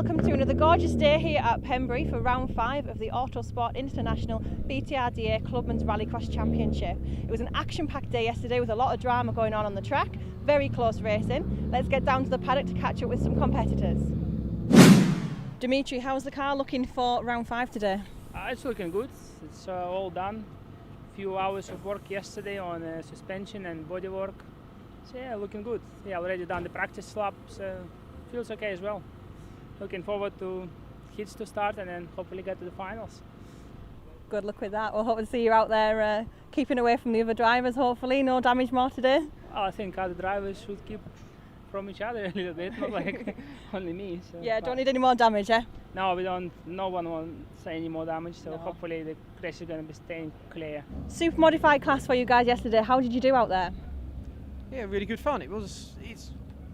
welcome to another gorgeous day here at Pembrey for round 5 of the Autosport International BTRDA Clubmans Rallycross Championship. It was an action-packed day yesterday with a lot of drama going on the track, very close racing. Let's get down to the paddock to catch up with some competitors. Dimitri, how's the car looking for round 5 today? It's looking good, it's all done. Few hours of work yesterday on suspension and bodywork. So yeah, looking good. Yeah, already done the practice lap, so feels okay as well. Looking forward to hits to start and then hopefully get to the finals. Good luck with that. We'll hope to see you out there keeping away from the other drivers, hopefully. No damage more today? I think other drivers should keep from each other a little bit, not like only me. So. Yeah, don't need any more damage, eh? No, we don't. No one wants any more damage, so hopefully the race is going to be staying clear. Super modified class for you guys yesterday. How did you do out there? Yeah, really good fun.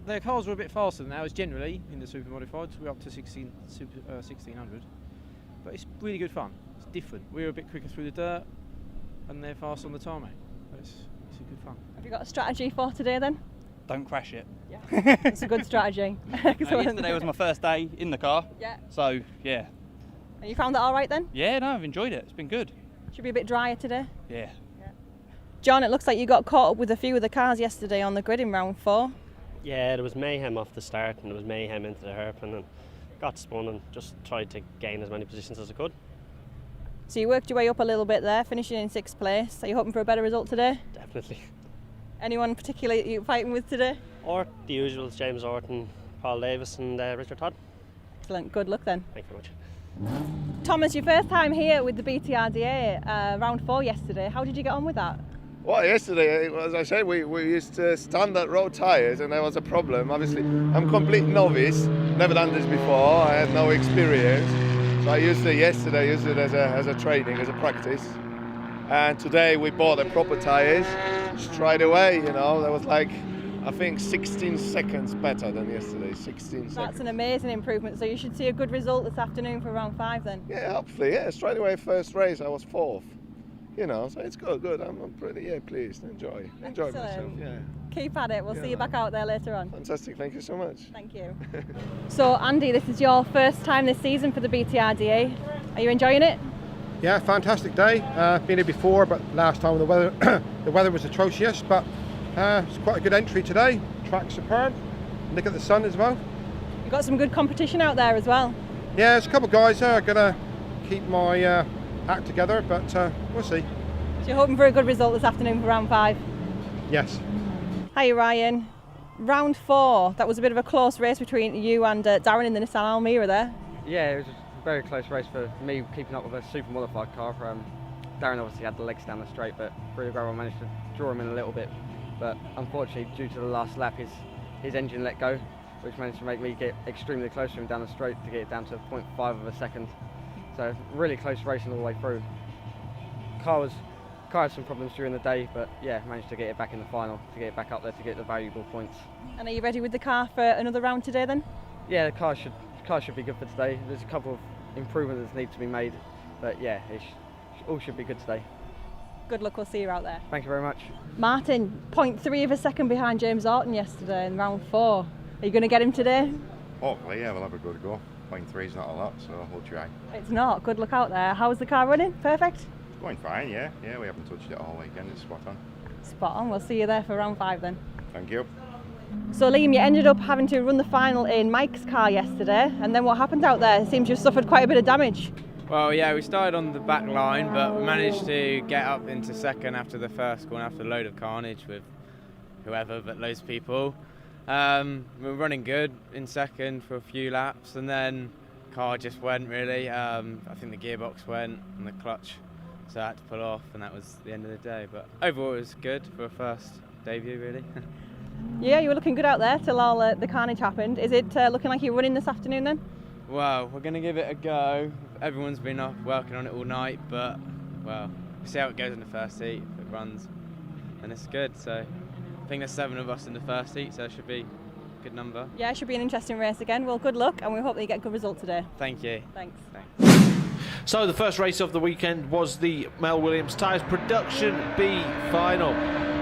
Their cars were a bit faster than ours generally in the super modifieds. We're up to 1600, but it's really good fun. It's different. We're a bit quicker through the dirt, and they're fast on the tarmac. But it's a good fun. Have you got a strategy for today then? Don't crash it. Yeah, it's a good strategy. Yesterday was my first day in the car. Yeah. So yeah. And you found that all right then? Yeah, no, I've enjoyed it. It's been good. Should be a bit drier today. Yeah. John, it looks like you got caught up with a few of the cars yesterday on the grid in round 4. Yeah, there was mayhem off the start and there was mayhem into the hairpin and got spun and just tried to gain as many positions as I could. So you worked your way up a little bit there, finishing in 6th place. Are you hoping for a better result today? Definitely. Anyone particularly you're fighting with today? Or the usuals, James Orton, Paul Davis and Richard Todd. Excellent, good luck then. Thank you very much. Thomas, your first time here with the BTRDA, round 4 yesterday. How did you get on with that? Well, yesterday, as I said, we used standard road tyres and there was a problem. Obviously, I'm a complete novice, never done this before, I had no experience. So I used it yesterday, used it as a training, as a practice. And today we bought the proper tyres straight away, you know, that was like, I think 16 seconds better than yesterday, 16 seconds. That's an amazing improvement, so you should see a good result this afternoon for round 5 then? Yeah, hopefully, yeah, straight away first race I was 4th. You know, so it's good. I'm pretty pleased. Enjoy myself. Yeah. Keep at it. We'll see you back out there later on. Fantastic. Thank you so much. Thank you. So Andy, this is your first time this season for the BTRDA. Are you enjoying it? Yeah, fantastic day. Been here before, but last time the weather was atrocious. But it's quite a good entry today. Track's superb. Look at the sun as well. You've got some good competition out there as well. Yeah, there's a couple of guys there. I'm gonna keep my act together, but we'll see. So you're hoping for a good result this afternoon for round 5? Yes. Hi Ryan. Round 4, that was a bit of a close race between you and Darren in the Nissan Almera there. Yeah, it was a very close race for me, keeping up with a super modified car. Darren obviously had the legs down the straight, but through the gravel I managed to draw him in a little bit. But unfortunately, due to the last lap, his engine let go, which managed to make me get extremely close to him down the straight to get it down to 0.5 of a second. So really close racing all the way through. Car had some problems during the day, but yeah, managed to get it back in the final, to get it back up there to get the valuable points. And are you ready with the car for another round today then? Yeah, the car should be good for today. There's a couple of improvements that need to be made, but yeah, all should be good today. Good luck, we'll see you out there. Thank you very much. Martin, 0.3 of a second behind James Orton yesterday in round 4. Are you going to get him today? Hopefully, yeah, we'll have a good go. 0.3 is not a lot, so we'll try. It's not. Good luck out there. How's the car running? Perfect? It's going fine, yeah. Yeah, we haven't touched it all weekend. It's spot on. Spot on. We'll see you there for round 5 then. Thank you. So Liam, you ended up having to run the final in Mike's car yesterday, and then what happened out there? It seems you've suffered quite a bit of damage. Well, yeah, we started on the back line, but we managed to get up into second after the first corner, after a load of carnage with whoever, but loads of people. We were running good in second for a few laps, and then car just went really. I think the gearbox went and the clutch, so I had to pull off, and that was the end of the day. But overall, it was good for a first debut, really. Yeah, you were looking good out there till all the carnage happened. Is it looking like you're running this afternoon then? Well, we're going to give it a go. Everyone's been up working on it all night, but well, we'll see how it goes in the first heat. If it runs, and it's good. So I think there's 7 of us in the first heat, so it should be a good number. Yeah, it should be an interesting race again. Well, good luck, and we hope that you get a good result today. Thank you. Thanks. So the first race of the weekend was the Mel Williams Tyres Production B final.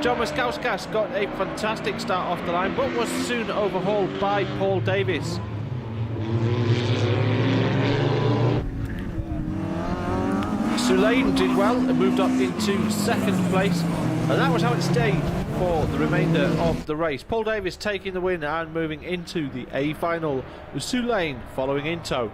John Moskauskas got a fantastic start off the line, but was soon overhauled by Paul Davis. Sulain did well and moved up into second place, and that was how it stayed for the remainder of the race. Paul Davis taking the win and moving into the A final, with Sulain following in tow.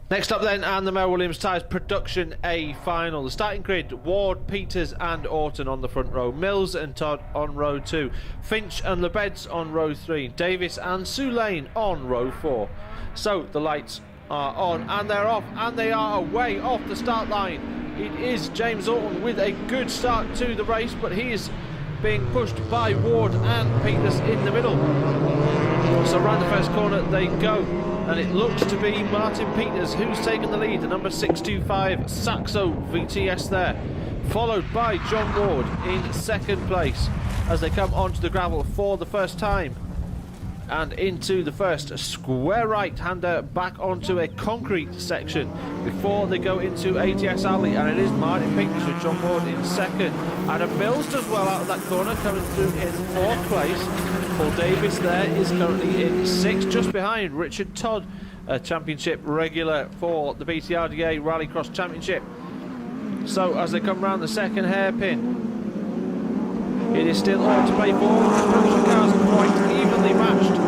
Next up then, and the Mel Williams Tyres Production A final. The starting grid: Ward, Peters and Orton on the front row, Mills and Todd on row 2, Finch and Lebeds on row 3, Davis and Sulain on row 4. So the lights are on and they're off, and they are away off the start line. It is James Orton with a good start to the race, but he is being pushed by Ward and Peters in the middle. So round the first corner they go, and it looks to be Martin Peters who's taken the lead, the number 625 Saxo VTS there, followed by John Ward in second place as they come onto the gravel for the first time and into the first square right-hander back onto a concrete section before they go into ATS Alley, and it is Martin Peters with John Ward in second. Adam Mills does well out of that corner, coming through in fourth place. Paul Davis there is currently in sixth, just behind Richard Todd, a championship regular for the BTRDA Rallycross Championship. So as they come round the second hairpin, it is still all to play for. The cars are quite evenly matched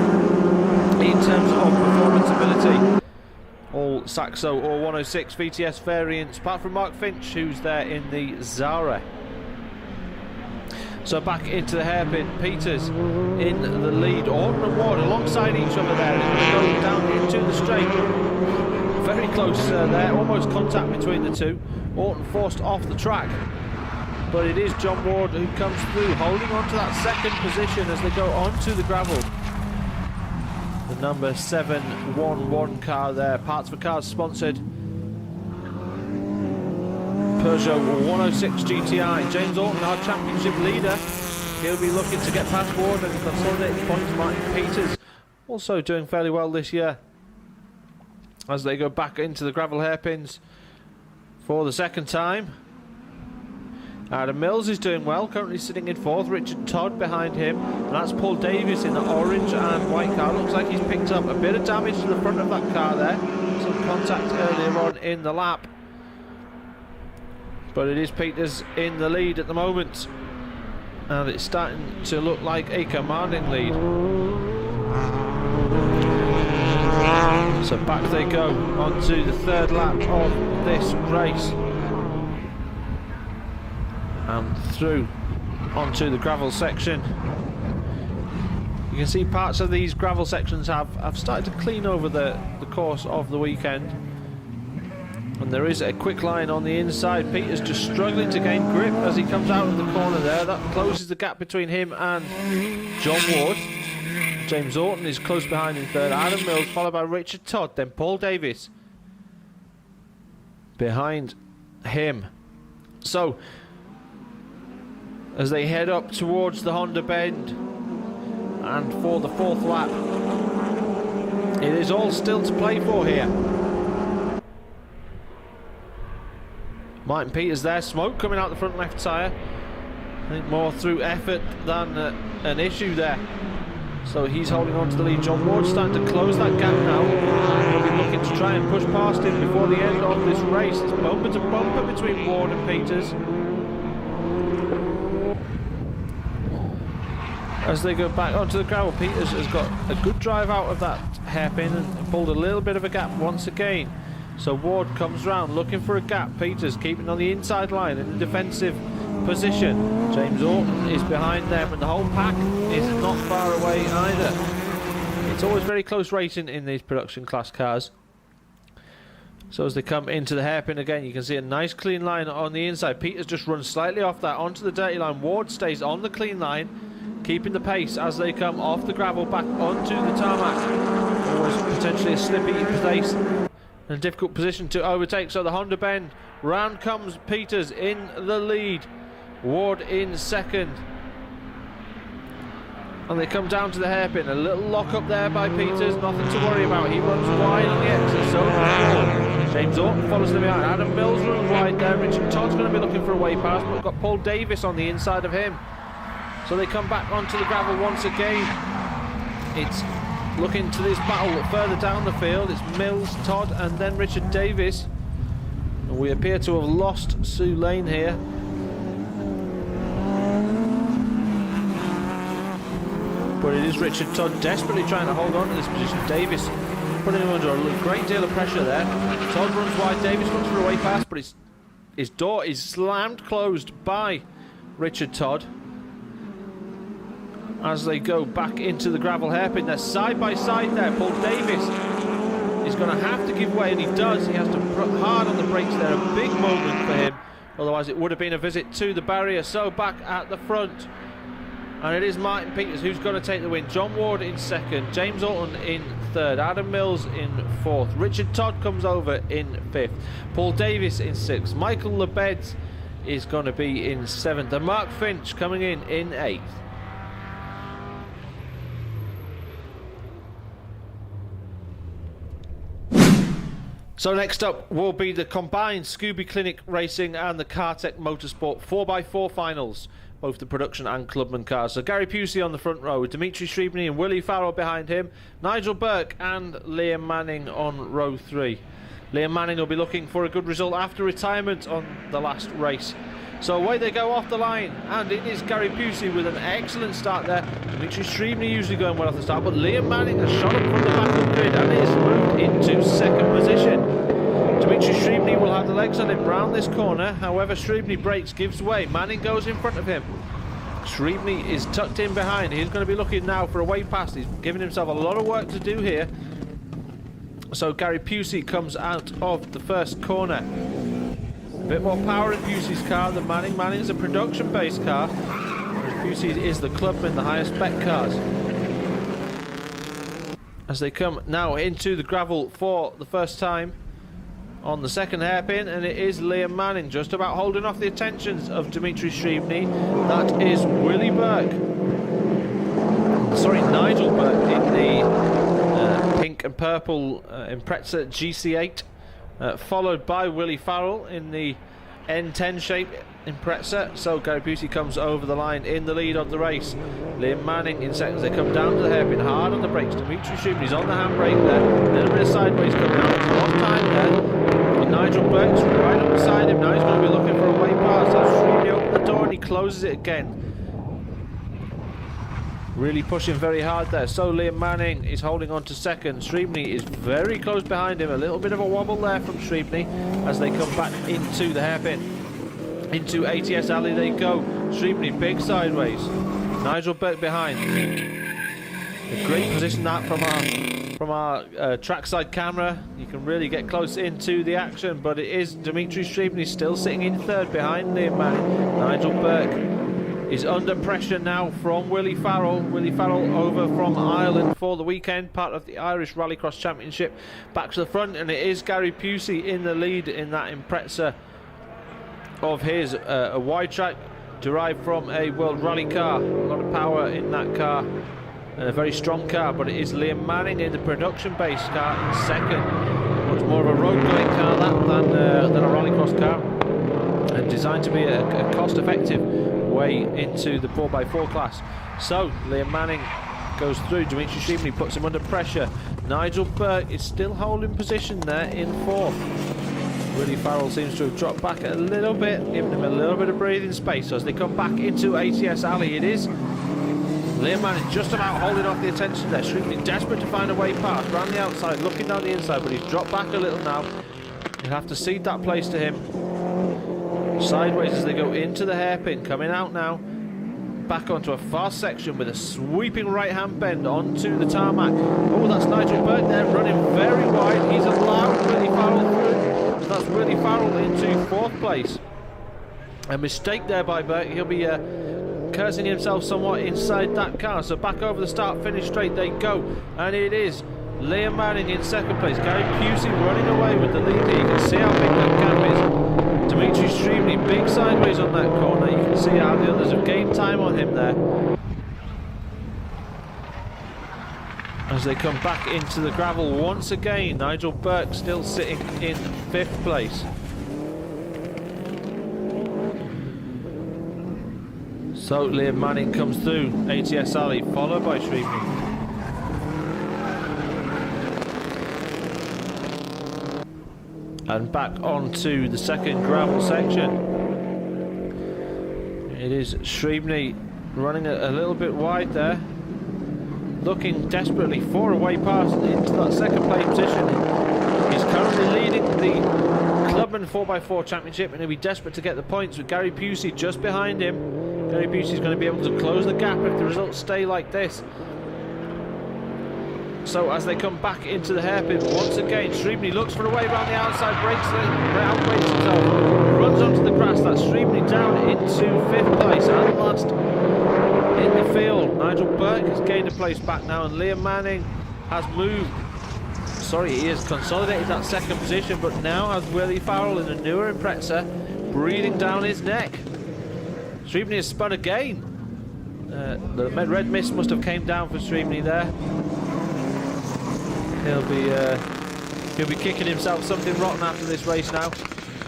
in terms of performance ability. All Saxo or 106 VTS variants, apart from Mark Finch, who's there in the Zara. So back into the hairpin, Peters in the lead, Orton and Ward alongside each other there. It's going to go down into the straight. Very close there, almost contact between the two. Orton forced off the track, but it is John Ward who comes through, holding on to that second position as they go onto the gravel. The number 711 car there, Parts for Cars sponsored. Peugeot 106 GTI. James Orton, our championship leader, he'll be looking to get past Ward and consolidate points. Martin Peters also doing fairly well this year as they go back into the gravel hairpins for the second time. Adam Mills is doing well, currently sitting in fourth. Richard Todd behind him, and that's Paul Davis in the orange and white car. Looks like he's picked up a bit of damage to the front of that car there, some contact earlier on in the lap, but it is Peters in the lead at the moment, and it's starting to look like a commanding lead. So back they go onto the third lap of this race, and through onto the gravel section. You can see parts of these gravel sections have started to clean over the course of the weekend, and there is a quick line on the inside. Peters just struggling to gain grip as he comes out of the corner there. That closes the gap between him and John Ward. James Orton is close behind in third. Adam Mills followed by Richard Todd, then Paul Davis behind him. So as they head up towards the Honda Bend, and for the fourth lap, it is all still to play for here. Martin Peters there, smoke coming out the front left tyre. I think more through effort than an issue there. So he's holding on to the lead. John Ward starting to close that gap now. He'll be looking to try and push past him before the end of this race. It's bumper to bumper between Ward and Peters as they go back onto the gravel. Peters has got a good drive out of that hairpin and pulled a little bit of a gap once again. So Ward comes round looking for a gap. Peters keeping on the inside line in the defensive position. James Orton is behind them, and the whole pack is not far away either. It's always very close racing in these production class cars. So as they come into the hairpin again, you can see a nice clean line on the inside. Peters just runs slightly off that onto the dirty line. Ward stays on the clean line, keeping the pace as they come off the gravel back onto the tarmac. Always potentially a slippy place and a difficult position to overtake. So the Honda Bend, round comes Peters in the lead, Ward in second, and they come down to the hairpin. A little lock up there by Peters, nothing to worry about. He runs wide on the exit, so James Orton follows them behind. Adam Mills runs wide there. Richard Todd's going to be looking for a way past, but we've got Paul Davis on the inside of him. So they come back onto the gravel once again. It's looking to this battle further down the field. It's Mills, Todd, and then Richard Davis. And we appear to have lost Sue Lane here. But it is Richard Todd desperately trying to hold on to this position. Davis putting him under a great deal of pressure there. Todd runs wide, Davis looks for a way past, but his door is slammed closed by Richard Todd. As they go back into the gravel hairpin, they're side by side there. Paul Davis is going to have to give way, and he does. He has to put hard on the brakes there. A big moment for him, otherwise it would have been a visit to the barrier. So back at the front, and it is Martin Peters who's going to take the win. John Ward in second, James Alton in third, Adam Mills in fourth, Richard Todd comes over in fifth, Paul Davis in sixth, Michael Lebeds is going to be in seventh, and Mark Finch coming in eighth. So next up will be the combined Scooby Clinic Racing and the Cartech Motorsport 4x4 finals, both the production and clubman cars. So Gary Pusey on the front row, with Dimitri Shribny and Willie Farrell behind him, Nigel Burke and Liam Manning on row 3. Liam Manning will be looking for a good result after retirement on the last race. So away they go off the line, and it is Gary Pusey with an excellent start there. Dimitri Shribny usually going well off the start, but Liam Manning has shot up from the back of the grid and is moved into second position. Dimitri Shribny will have the legs on him round this corner, however Shribny brakes, gives way, Manning goes in front of him. Shribny is tucked in behind, he's going to be looking now for a way past, he's giving himself a lot of work to do here. So Gary Pusey comes out of the first corner. A bit more power in Pusey's car than Manning. Manning's a production-based car, whereas Pusey is the clubman, the highest spec cars. As they come now into the gravel for the first time on the second hairpin, and it is Liam Manning just about holding off the attentions of Dimitri Shribny. That is Willie Burke. Sorry, Nigel Burke in the pink and purple Impreza GC8. Followed by Willie Farrell in the N10 shape Impreza. So Gary Pusey comes over the line in the lead of the race. Liam Manning in seconds. They come down to the hairpin, hard on the brakes. Dimitri Shribny's on the handbrake there. A little bit of sideways coming out. He's lost time there. And Nigel Burke's right up beside him. Now he's going to be looking for a way past. As Shribny opens the door and he closes it again. Really pushing very hard there. So Liam Manning is holding on to second. Shribny is very close behind him. A little bit of a wobble there from Shribny as they come back into the hairpin. Into ATS Alley they go. Shribny big sideways. Nigel Burke behind. A great position that from our trackside camera. You can really get close into the action, but it is Dimitri Shribny still sitting in third behind Liam Manning. Nigel Burke is under pressure now from Willie Farrell. Willie Farrell over from Ireland for the weekend, part of the Irish Rallycross Championship. Back to the front, and it is Gary Pusey in the lead in that Impreza of his, a wide track derived from a World Rally car. A lot of power in that car, and a very strong car, but it is Liam Manning in the production-based car in second. Much more of a road-going car than a Rallycross car, and designed to be a cost-effective way into the 4x4 class. So Liam Manning goes through. Dimitri Shribny puts him under pressure. Nigel Burke is still holding position there in fourth. Willie Farrell seems to have dropped back a little bit, giving him a little bit of breathing space. So as they come back into ATS Alley, it is Liam Manning just about holding off the attention there. Shribny desperate to find a way past, round the outside, looking down the inside, but he's dropped back a little now. You'll have to cede that place to him. Sideways as they go into the hairpin, coming out now, back onto a fast section with a sweeping right hand bend onto the tarmac. Oh, that's Nigel Burke there running very wide. He's allowed Willie Farrell through. So that's Willie Farrell into fourth place. A mistake there by Burke. He'll be cursing himself somewhat inside that car. So back over the start finish straight they go, and it is Liam Manning in second place. Gary Pusey running away with the lead here. You can see how big that gap is. Dimitri Shribny big sideways on that corner. You can see how the others have gained time on him there. As they come back into the gravel once again, Nigel Burke still sitting in fifth place. So Liam Manning comes through, ATS Alley, followed by Shrieveney. And back onto the second gravel section. It is Shrieveney running a little bit wide there, looking desperately for a way past into that second place position. He's currently leading the Clubman 4x4 Championship, and he'll be desperate to get the points with Gary Pusey just behind him. Gary Pusey's going to be able to close the gap if the results stay like this. So as they come back into the hairpin, once again, Shrieveney looks for a way around the outside, outbreaks himself, runs onto the grass. That's Shrieveney down into 5th place, and last in the field. Nigel Burke has gained a place back now, and Liam Manning has moved. Sorry, he has consolidated that second position, but now has Willie Farrell in a newer Impreza breathing down his neck. Shrieveney has spun again. The red mist must have came down for Shrieveney there. He'll be kicking himself something rotten after this race now.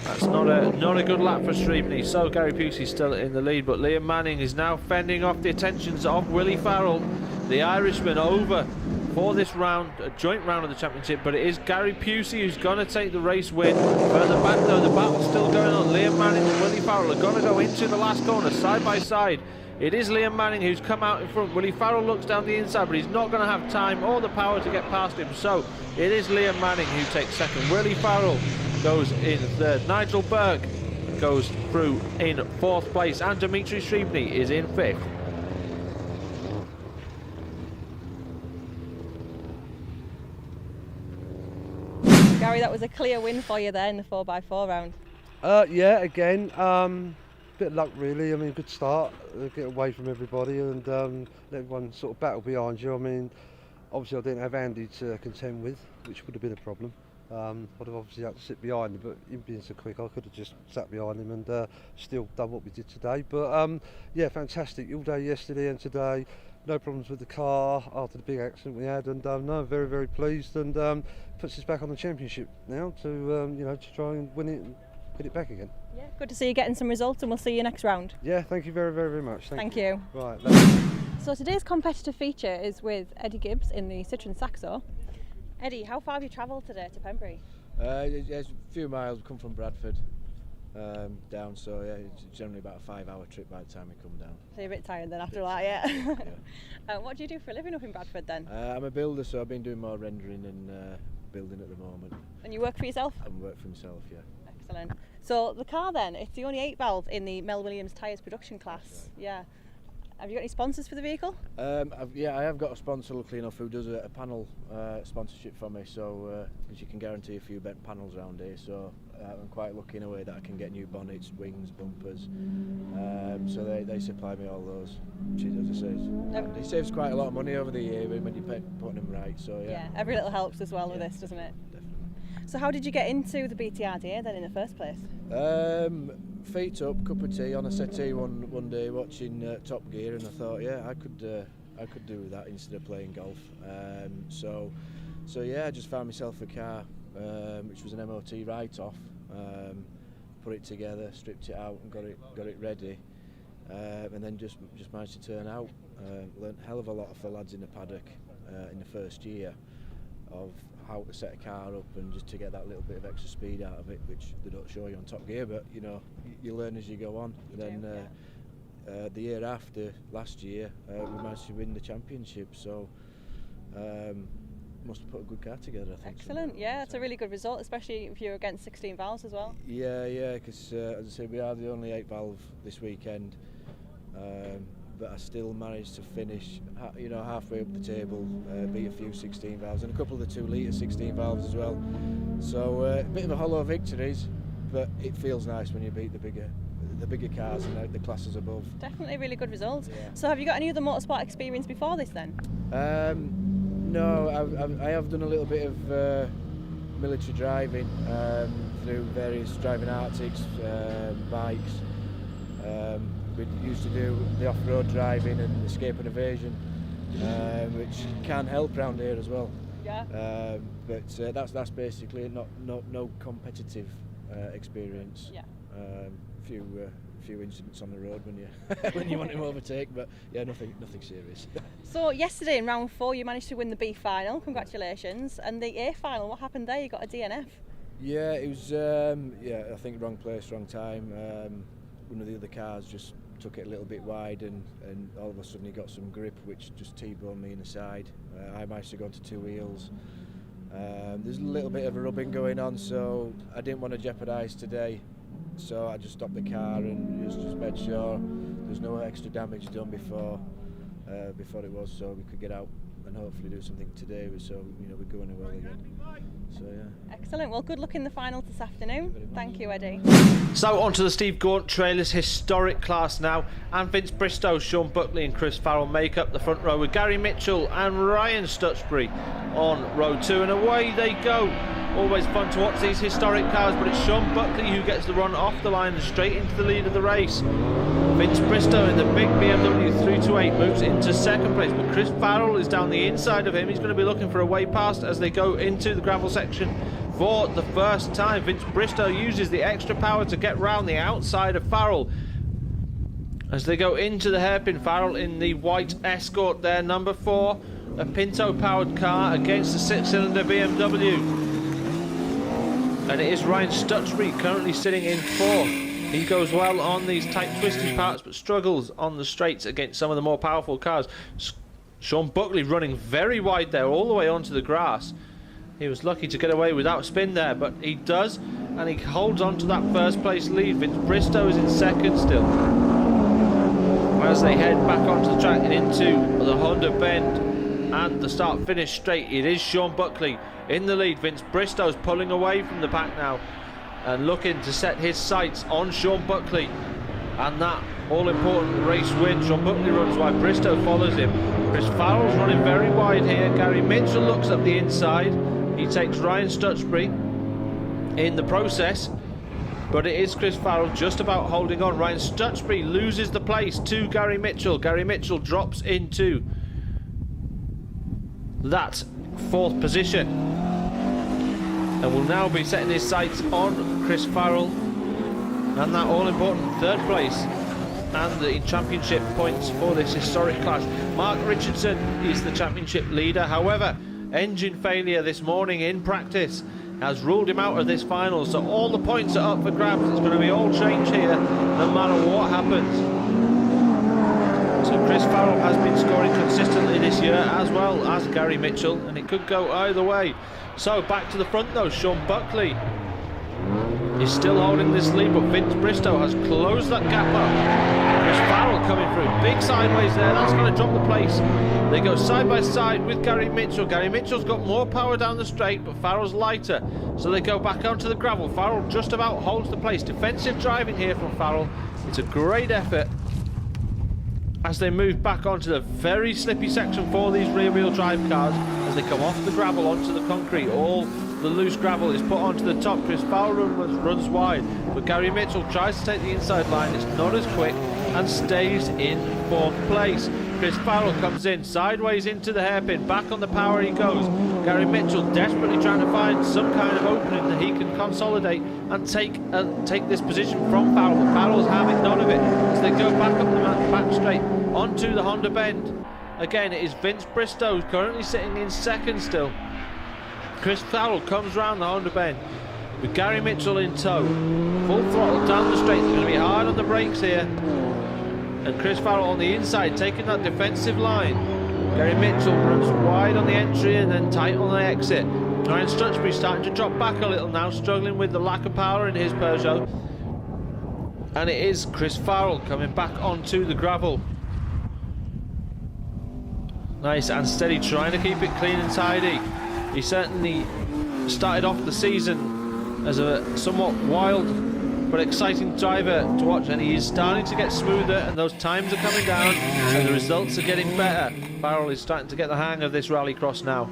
That's not a good lap for Shrieveney. So Gary Pusey's still in the lead, but Liam Manning is now fending off the attentions of Willie Farrell, the Irishman, over for this round, a joint round of the championship. But it is Gary Pusey who's going to take the race win. Further back though, the battle's still going on. Liam Manning and Willie Farrell are going to go into the last corner side by side. It is Liam Manning who's come out in front. Willie Farrell looks down the inside, but he's not going to have time or the power to get past him. So it is Liam Manning who takes second. Willie Farrell goes in third. Nigel Burke goes through in 4th place, and Dimitri Shrieveney is in 5th. Gary, that was a clear win for you there in the 4x4 round. Yeah, again, bit of luck really. I mean, good start, get away from everybody and let everyone sort of battle behind you. I mean, obviously I didn't have Andy to contend with, which would have been a problem. I'd have obviously had to sit behind him, but him being so quick, I could have just sat behind him and still done what we did today. But yeah, fantastic all day yesterday and today. No problems with the car after the big accident we had, and no, very, very pleased, and puts us back on the championship now to you know, to try and win it and get it back again. Yeah, good to see you getting some results, and we'll see you next round. Yeah, thank you very, very, very much. Thank you. Right. So today's competitive feature is with Eddie Gibbs in the Citroen Saxo. Eddie, how far have you travelled today to Pembrey? It's a few miles. We come from Bradford down, so yeah, it's generally about a 5-hour trip by the time we come down. So you're a bit tired then after that, yeah? Yeah. What do you do for a living up in Bradford then? I'm a builder, so I've been doing more rendering and building at the moment. And you work for yourself? I work for myself, yeah. Excellent. So the car then, it's the only 8-valve in the Mel Williams Tyres production class. Right. Yeah. Have you got any sponsors for the vehicle? Yeah, I have got a sponsor, luckily enough, who does a panel sponsorship for me, so as you can guarantee a few bent panels around here, so I'm quite lucky in a way that I can get new bonnets, wings, bumpers, so they supply me all those, which is, as I say, it saves quite a lot of money over the year when you're putting them right, so yeah. Yeah, every little helps as well with this, doesn't it? Definitely. So how did you get into the BTRDA then in the first place? Feet up, cup of tea on a settee one day watching Top Gear, and I thought, yeah, I could do that instead of playing golf. So yeah, I just found myself a car, which was an MOT write-off. Put it together, stripped it out, and got it ready, and then just managed to turn out. Learned a hell of a lot of the lads in the paddock in the first year of how to set a car up and just to get that little bit of extra speed out of it, which they don't show you on Top Gear, but you know, you learn as you go on. And then the year after, last year, we managed to win the championship, so must have put a good car together, I think. Excellent, yeah, that's a really good result, especially if you're against 16 valves as well. Yeah, because as I said, we are the only 8-valve this weekend, but I still managed to finish, you know, halfway up the table, beat a few 16 valves and a couple of the 2-litre 16 valves as well. So a bit of a hollow victories, but it feels nice when you beat the bigger cars and the classes above. Definitely a really good result. Yeah. So have you got any other motorsport experience before this then? No, I have done a little bit of military driving through various driving Arctics, bikes. We used to do the off-road driving and escape and evasion, which can help around here as well. Yeah. But that's basically no competitive experience. Yeah. A a few incidents on the road when you when you want to overtake, but yeah, nothing serious. So yesterday in round 4 you managed to win the B final, congratulations, and the A final, what happened there? You got a DNF. Yeah, it was I think wrong place, wrong time. One of the other cars just took it a little bit wide, and all of a sudden he got some grip which just T-boned me in the side. I managed to go onto 2 wheels. There's a little bit of a rubbing going on, so I didn't want to jeopardise today, so I just stopped the car and just made sure there's no extra damage done before it was, so we could get out and hopefully do something today, so we're going well again. So yeah. Excellent. Well, good luck in the final this afternoon. Thank you, Eddie. So on to the Steve Gaunt Trailers historic class now, and Vince Bristow, Sean Buckley and Chris Farrell make up the front row with Gary Mitchell and Ryan Stutchbury on row 2, and away they go. Always fun to watch these historic cars, but it's Sean Buckley who gets the run off the line and straight into the lead of the race. Vince Bristow in the big BMW 328 moves into second place, but Chris Farrell is down the inside of him. He's going to be looking for a way past as they go into the gravel section for the first time. Vince Bristow uses the extra power to get round the outside of Farrell as they go into the hairpin. Farrell in the white Escort there, number 4, a Pinto powered car against the 6-cylinder BMW. And it is Ryan Stutchbury currently sitting in 4th. He goes well on these tight twisty parts but struggles on the straights against some of the more powerful cars. Sean Buckley running very wide there, all the way onto the grass. He was lucky to get away without spin there, but he does, and he holds on to that first place lead. Vince Bristow is in second still as they head back onto the track and into the Honda Bend and the start finish straight. It is Sean Buckley in the lead. Vince Bristow's pulling away from the pack now and looking to set his sights on Sean Buckley and that all-important race win. Sean Buckley runs wide, Bristow follows him. Chris Farrell's running very wide here. Gary Mitchell looks up the inside. He takes Ryan Stutchbury in the process, but it is Chris Farrell just about holding on. Ryan Stutchbury loses the place to Gary Mitchell. Gary Mitchell drops into that 4th position and will now be setting his sights on Chris Farrell and that all-important 3rd place and the championship points for this historic class. Mark Richardson is the championship leader. However, engine failure this morning in practice has ruled him out of this final, so all the points are up for grabs. It's going to be all change here no matter what happens. So Chris Farrell has been scoring consistently this year, as well as Gary Mitchell, and it could go either way. So back to the front though, Sean Buckley is still holding this lead, but Vince Bristow has closed that gap up. Chris Farrell coming through, big sideways there, that's going to drop the place. They go side by side with Gary Mitchell. Gary Mitchell's got more power down the straight, but Farrell's lighter, so they go back onto the gravel. Farrell just about holds the place. Defensive driving here from Farrell. It's a great effort as they move back onto the very slippy section for these rear-wheel drive cars as they come off the gravel onto the concrete. All the loose gravel is put onto the top. Chris Farrell runs wide, but Gary Mitchell tries to take the inside line. It's not as quick and stays in 4th place. Chris Farrell comes in sideways into the hairpin, back on the power he goes. Gary Mitchell desperately trying to find some kind of opening that he can consolidate and take this position from Farrell, but Farrell's having none of it as they go back up the back straight onto the Honda Bend. Again, it is Vince Bristow currently sitting in 2nd still. Chris Farrell comes round the Honda Bend with Gary Mitchell in tow. Full throttle down the straight. They're going to be hard on the brakes here. And Chris Farrell on the inside taking that defensive line. Gary Mitchell runs wide on the entry and then tight on the exit. Ryan Stutchbury starting to drop back a little now, struggling with the lack of power in his Peugeot. And it is Chris Farrell coming back onto the gravel. Nice and steady, trying to keep it clean and tidy. He certainly started off the season as a somewhat wild but exciting driver to watch, and he is starting to get smoother and those times are coming down and the results are getting better. Farrell is starting to get the hang of this rallycross now,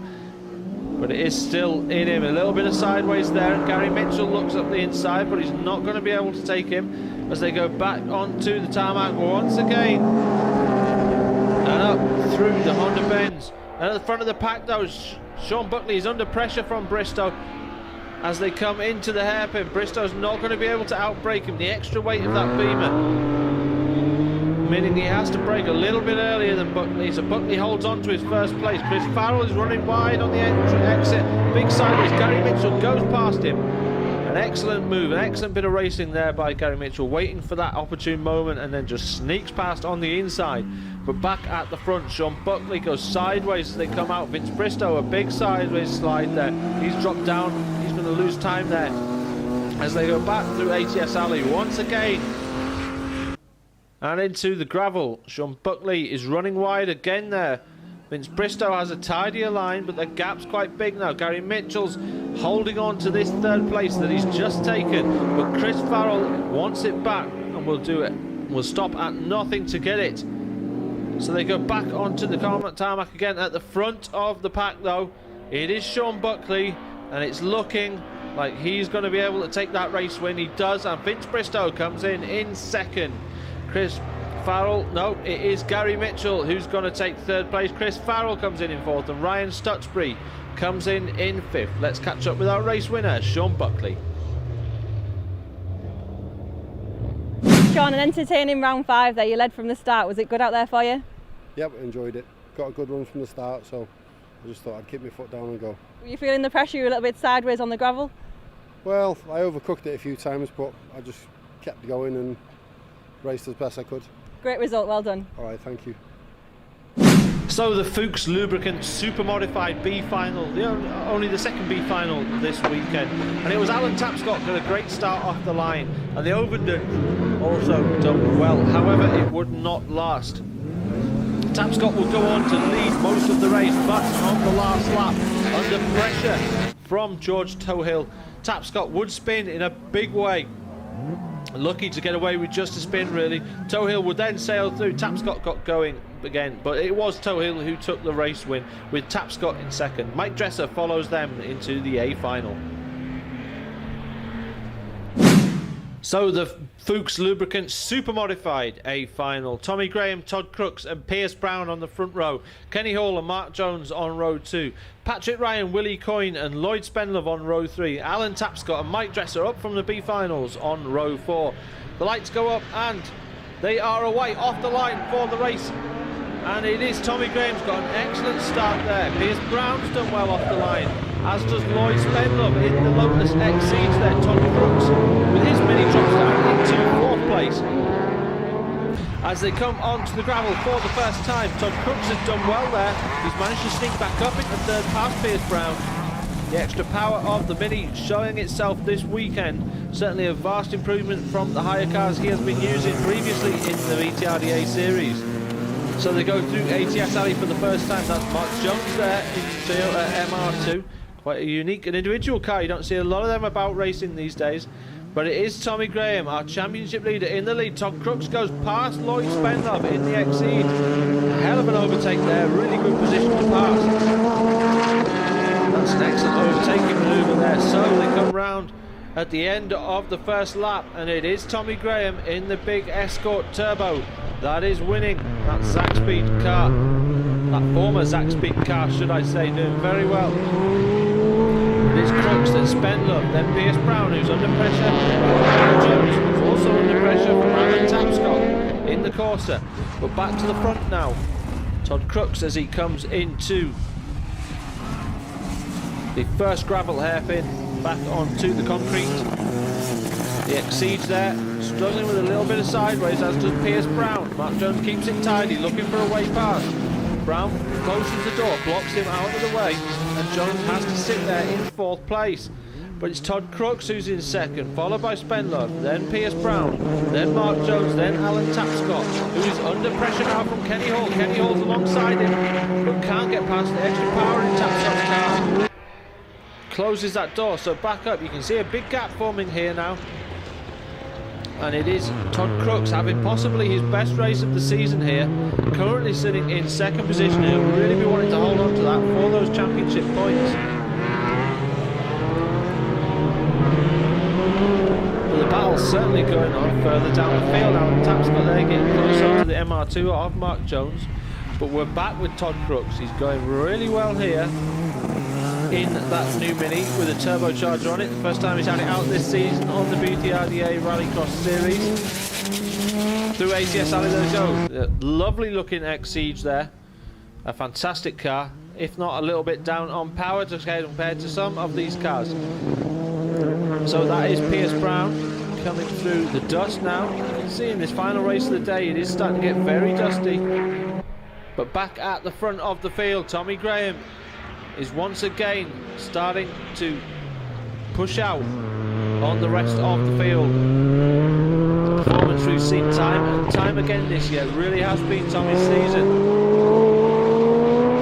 but it is still in him. A little bit of sideways there, and Gary Mitchell looks up the inside, but he's not going to be able to take him as they go back onto the tarmac once again and up through the Honda Bends. And at the front of the pack though, Sean Buckley is under pressure from Bristow. as they come into the hairpin. Bristow's not going to be able to outbrake him. The extra weight of that Beamer, meaning he has to brake a little bit earlier than Buckley, so Buckley holds on to his first place. Chris Farrell is running wide on the exit, big sideways. Gary Mitchell goes past him. An excellent move, an excellent bit of racing there by Gary Mitchell, waiting for that opportune moment and then just sneaks past on the inside. But back at the front, Sean Buckley goes sideways as they come out. Vince Bristow, a big sideways slide there. He's dropped down, he's going to lose time there as they go back through ATS Alley once again. And into the gravel. Sean Buckley is running wide again there. Vince Bristow has a tidier line, but the gap's quite big now. Gary Mitchell's holding on to this third place that he's just taken, but Chris Farrell wants it back and will do it. Will stop at nothing to get it. So they go back onto the tarmac again. At the front of the pack though, it is Sean Buckley, and it's looking like he's going to be able to take that race win. He does, and Vince Bristow comes in second. Chris Farrell, no, it is Gary Mitchell who's going to take third place. Chris Farrell comes in fourth, and Ryan Stutsbury comes in fifth. Let's catch up with our race winner, Sean Buckley. Sean, an entertaining round 5 there. You led from the start. Was it good out there for you? Yep, enjoyed it. Got a good run from the start, so I just thought I'd keep my foot down and go. Were you feeling the pressure? You were a little bit sideways on the gravel? Well, I overcooked it a few times, but I just kept going and raced as best I could. Great result, well done. All right, thank you. So the Fuchs Lubricant Super Modified B Final, only the second B Final this weekend, and it was Alan Tapscott got a great start off the line, and the Ovenden also done well. However, it would not last. Tapscott will go on to lead most of the race, but on the last lap, under pressure from George Tohill, Tapscott would spin in a big way. Lucky to get away with just a spin, really. Tohill would then sail through. Tapscott got going again, but it was Tohill who took the race win, with Tapscott in second. Mike Dresser follows them into the A final. So the Fuchs Lubricant Super Modified A final. Tommy Graham, Todd Crooks and Pierce Brown on the front row. Kenny Hall and Mark Jones on row 2. Patrick Ryan, Willie Coyne and Lloyd Spenlove on row 3. Alan Tapscott and Mike Dresser up from the B finals on row 4. The lights go up and they are away off the line for the race. And it is Tommy Graham's got an excellent start there. Pierce Brown's done well off the line, as does Lloyd Spenlove in the Lotus Exceeds there. Todd Crooks with his mini drops down into 4th place. As they come onto the gravel for the first time, Todd Crooks has done well there. He's managed to sneak back up into 3rd past Pierce Brown. The extra power of the Mini showing itself this weekend. Certainly a vast improvement from the higher cars he has been using previously in the BTRDA series. So they go through ATS Alley for the first time. That's Mark Jones there in Toyota MR2. Quite a unique and individual car. You don't see a lot of them about racing these days. But it is Tommy Graham, our championship leader, in the lead. Todd Crooks goes past Lloyd Spenlove in the Exceed. A hell of an overtake there. Really good position to pass. That's an excellent overtaking manoeuvre there. So they come round at the end of the first lap, and it is Tommy Graham in the big Escort Turbo that is winning that Zack Speed car. That former Zack Speed car, should I say, doing very well. It is Crooks, then Spenlove, then Pierce Brown, who's under pressure. Jones, who's also under pressure from Alan Tapscott in the Corsa. But back to the front now. Todd Crooks as he comes into the first gravel hairpin back onto the concrete. The Exceeds there, struggling with a little bit of sideways, as does Pierce Brown. Mark Jones keeps it tidy, looking for a way past. Brown closes the door, blocks him out of the way, and Jones has to sit there in 4th place. But it's Todd Crooks who's in second, followed by Spenlove, then Pierce Brown, then Mark Jones, then Alan Tapscott, who is under pressure now from Kenny Hall. Kenny Hall's alongside him, but can't get past the extra power in Tapscott's car. Closes that door, so back up. You can see a big gap forming here now. And it is Todd Crooks having possibly his best race of the season here, currently sitting in 2nd position. He'll really be wanting to hold on to that for those championship points. But the battle's certainly going on further down the field. Alan Tapscott there getting close up to the MR2 of Mark Jones. But we're back with Todd Crooks. He's going really well here. in that new Mini with a turbocharger on it. The first time he's had it out this season on the BTRDA Rallycross series. Through ATS Alley there we go. Lovely looking X-Siege there. A fantastic car, if not a little bit down on power compared to some of these cars. So that is Pierce Brown coming through the dust now. You can see in this final race of the day it is starting to get very dusty. But back at the front of the field, Tommy Graham is once again starting to push out on the rest of the field. The performance we've seen time and time again this year really has been Tommy's season.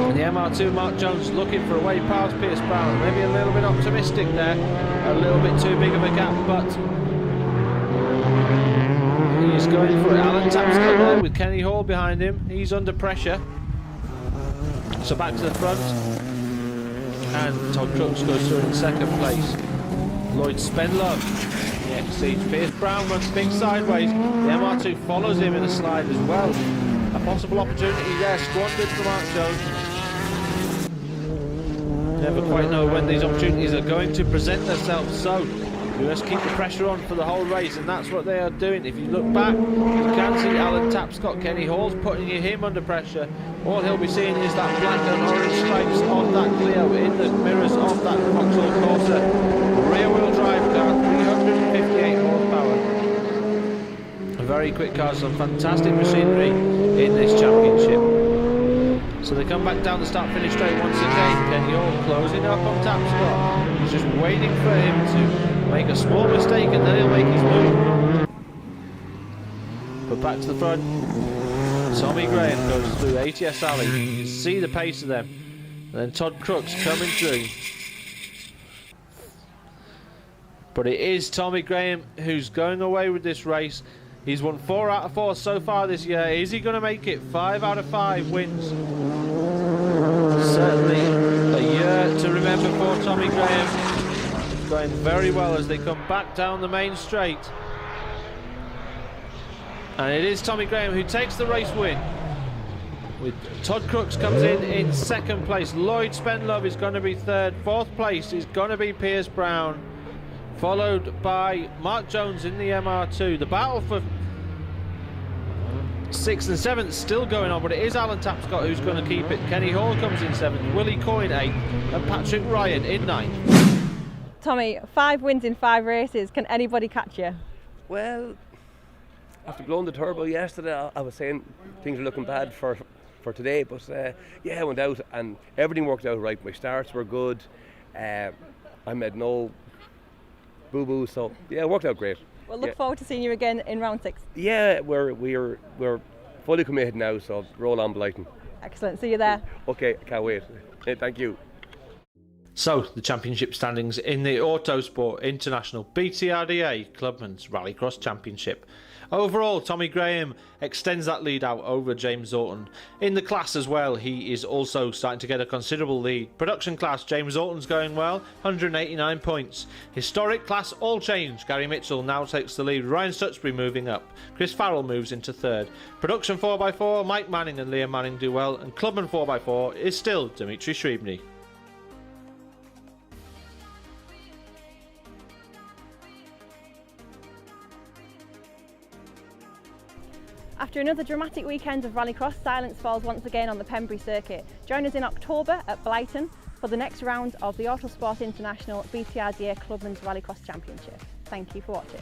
And the MR2 Mark Jones looking for a way past Pierce Brown, maybe a little bit optimistic there, a little bit too big of a gap, but he's going for it. Alan Tapscott there with Kenny Hall behind him, he's under pressure. So back to the front, and Todd Crooks goes through in second place. Lloyd Spenlove, the X-Siege. Pierce Brown runs big sideways. The MR2 follows him in a slide as well. A possible opportunity there, squandered for Mark Jones. Never quite know when these opportunities are going to present themselves, so you just keep the pressure on for the whole race, and that's what they are doing. If you look back, you can see Alan Tapscott, Kenny Hall's putting him under pressure. All he'll be seeing is that black and orange stripes on that Clio in the mirrors of that Vauxhall Corsa. Rear-wheel drive car, 358 horsepower. A very quick car, some fantastic machinery in this championship. So they come back down the start-finish straight once again. Kenny Hall closing up on Tapscott. He's just waiting for him to make a small mistake and then he'll make his move. But back to the front, Tommy Graham goes through ATS Alley. You can see the pace of them. And then Todd Crooks coming through. But it is Tommy Graham who's going away with this race. He's won 4 out of 4 so far this year. Is he going to make it 5 out of 5 wins? Certainly a year to remember for Tommy Graham. It's going very well as they come back down the main straight. And it is Tommy Graham who takes the race win. With Todd Crooks comes in second place. Lloyd Spenlove is going to be third. Fourth place is going to be Pierce Brown, followed by Mark Jones in the MR2. The battle for 6th and 7th still going on, but it is Alan Tapscott who's going to keep it. Kenny Hall comes in 7th, Willie Coyne 8th, and Patrick Ryan in 9th. Tommy, 5 wins in 5 races. Can anybody catch you? Well, after blowing the turbo yesterday, I was saying things are looking bad for today, but yeah, I went out and everything worked out right. My starts were good. I made no boo-boo, so yeah, it worked out great. We'll look forward to seeing you again in round 6. Yeah, we're fully committed now, so roll on, Blyton. Excellent, see you there. Okay, can't wait. Thank you. So, the championship standings in the Autosport International BTRDA Clubmans Rallycross Championship. Overall, Tommy Graham extends that lead out over James Orton. In the class as well, he is also starting to get a considerable lead. Production class, James Orton's going well, 189 points. Historic class, all changed. Gary Mitchell now takes the lead. Ryan Stutsbury moving up. Chris Farrell moves into third. Production 4x4, Mike Manning and Liam Manning do well. And Clubman 4x4 is still Dimitri Shribny. After another dramatic weekend of Rallycross, silence falls once again on the Pembrey circuit. Join us in October at Blyton for the next round of the Autosport International BTRDA Clubmans Rallycross Championship. Thank you for watching.